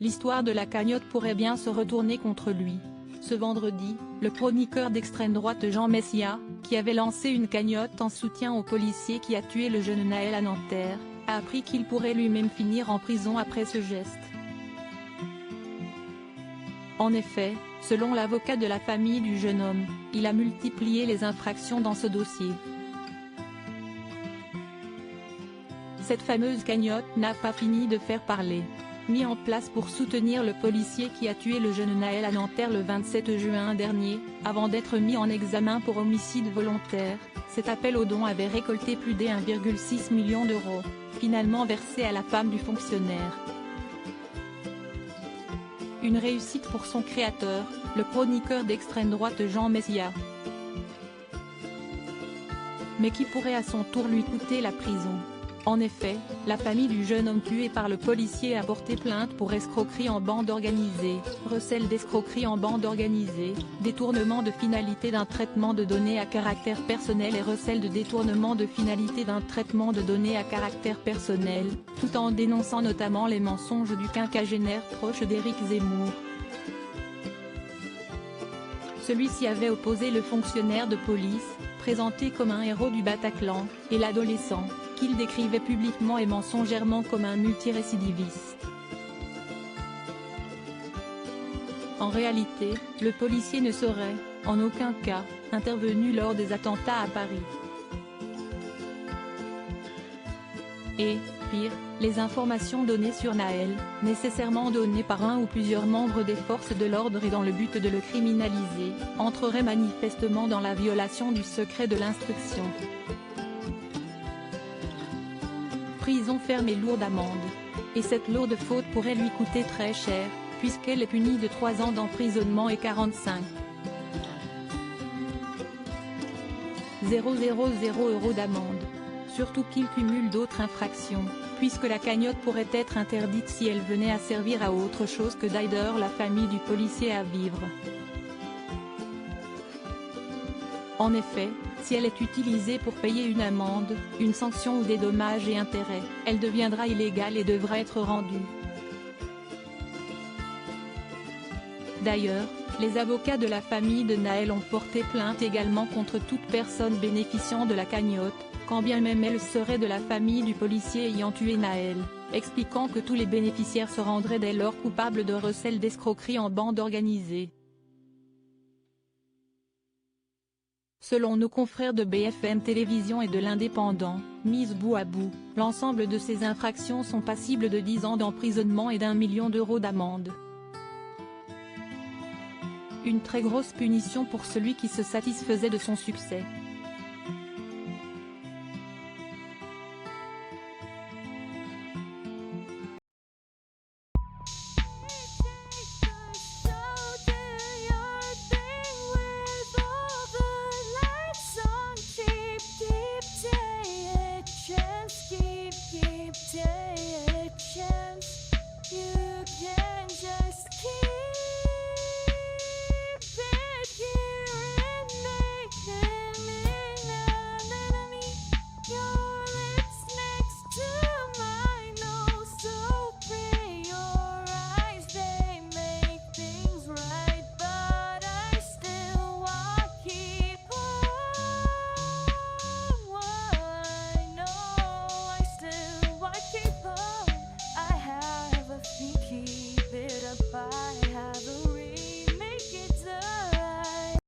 l'histoire de la cagnotte pourrait bien se retourner contre lui. Ce vendredi, le chroniqueur d'extrême droite Jean Messia, qui avait lancé une cagnotte en soutien au policier qui a tué le jeune Naël à Nanterre, a appris qu'il pourrait lui-même finir en prison après ce geste. En effet, selon l'avocat de la famille du jeune homme, il a multiplié les infractions dans ce dossier. Cette fameuse cagnotte n'a pas fini de faire parler. Mis en place pour soutenir le policier qui a tué le jeune Naël à Nanterre le 27 juin dernier, avant d'être mis en examen pour homicide volontaire, cet appel aux dons avait récolté plus de 1,6 million d'euros, finalement versés à la femme du fonctionnaire. Une réussite pour son créateur, le chroniqueur d'extrême droite Jean Messia. Mais qui pourrait à son tour lui coûter la prison. En effet, la famille du jeune homme tué par le policier a porté plainte pour escroquerie en bande organisée, recel d'escroquerie en bande organisée, détournement de finalité d'un traitement de données à caractère personnel et recel de détournement de finalité d'un traitement de données à caractère personnel, tout en dénonçant notamment les mensonges du quinquagénaire proche d'Éric Zemmour. Celui-ci avait opposé le fonctionnaire de police, présenté comme un héros du Bataclan, et l'adolescent, qu'il décrivait publiquement et mensongèrement comme un multirécidiviste. En réalité, le policier ne serait, en aucun cas, intervenu lors des attentats à Paris. Et, pire, les informations données sur Naël, nécessairement données par un ou plusieurs membres des forces de l'ordre et dans le but de le criminaliser, entreraient manifestement dans la violation du secret de l'instruction. Prison ferme et lourde amende. Et cette lourde faute pourrait lui coûter très cher, puisqu'elle est punie de 3 ans d'emprisonnement et 45 000 € d'amende. Surtout qu'il cumule d'autres infractions, puisque la cagnotte pourrait être interdite si elle venait à servir à autre chose que d'aider la famille du policier à vivre. En effet, si elle est utilisée pour payer une amende, une sanction ou des dommages et intérêts, elle deviendra illégale et devra être rendue. D'ailleurs, les avocats de la famille de Naël ont porté plainte également contre toute personne bénéficiant de la cagnotte, quand bien même elle serait de la famille du policier ayant tué Naël, expliquant que tous les bénéficiaires se rendraient dès lors coupables de recel d'escroquerie en bande organisée. Selon nos confrères de BFM Télévision et de l'Indépendant, mises bout à bout, l'ensemble de ces infractions sont passibles de 10 ans d'emprisonnement et d'1 million d'euros d'amende. Une très grosse punition pour celui qui se satisfaisait de son succès.